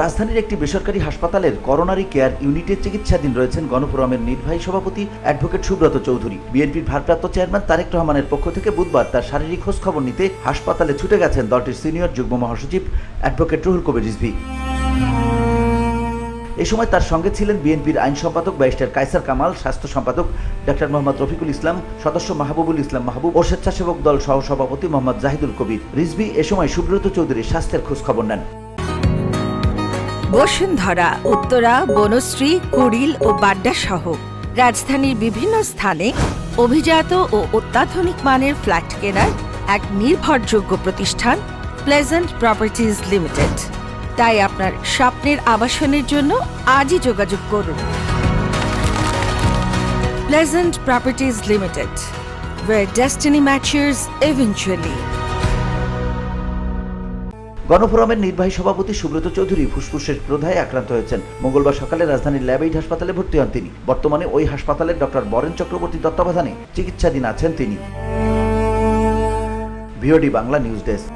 রাজধানীর একটি বেসরকারি হাসপাতালের করোনারি কেয়ার ইউনিটে চিকিৎসাধীন রয়েছেন গণফোরামের নির্বাহী সভাপতি অ্যাডভোকেট সুব্রত চৌধুরী। বিএনপির ভারপ্রাপ্ত চেয়ারম্যান তারেক রহমানের পক্ষ থেকে বুধবার তার শারীরিক খোঁজখবর নিতে হাসপাতালে ছুটে গেছেন দলটির সিনিয়র যুগ্ম মহাসচিব অ্যাডভোকেট রুহুল কবির রিজভী। এ সময় তার সঙ্গে ছিলেন বিএনপির আইন সম্পাদক ব্যারিস্টার কায়সার কামাল, স্বাস্থ্য সম্পাদক ডক্টর মোহাম্মদ রফিকুল ইসলাম, সদস্য মাহবুবুল ইসলাম মাহবুব ও স্বেচ্ছাসেবক দল সহসভাপতি মোহাম্মদ জাহিদুল কবির। রিজভী এ সময় সুব্রত চৌধুরীর স্বাস্থ্যের খোঁজখবর নেন। বসুন্ধরা, উত্তরা, বনশ্রী, কুড়িল ও বাড্ডা সহ রাজধানীর বিভিন্ন স্থানে অভিজাত ও অত্যাধুনিক মানের ফ্ল্যাট কেনার এক নির্ভরযোগ্য প্রতিষ্ঠান প্লেজেন্ট প্রপার্টিজ লিমিটেড। তাই আপনার স্বপ্নের আবাসনের জন্য আজই যোগাযোগ করুন। Pleasant properties limited, where destiny matures eventually. গণফোরামের নির্বাহী সভাপতি সুব্রত চৌধুরী ফুসফুসের প্রদাহে আক্রান্ত হয়েছেন। মঙ্গলবার সকালে রাজধানীর ল্যাবএইড হাসপাতালে ভর্তি হন তিনি। বর্তমানে ওই হাসপাতালের ডক্টর বরেন চক্রবর্তীর তত্ত্বাবধানে চিকিৎসাধীন আছেন তিনি। VOD Bangla news desk.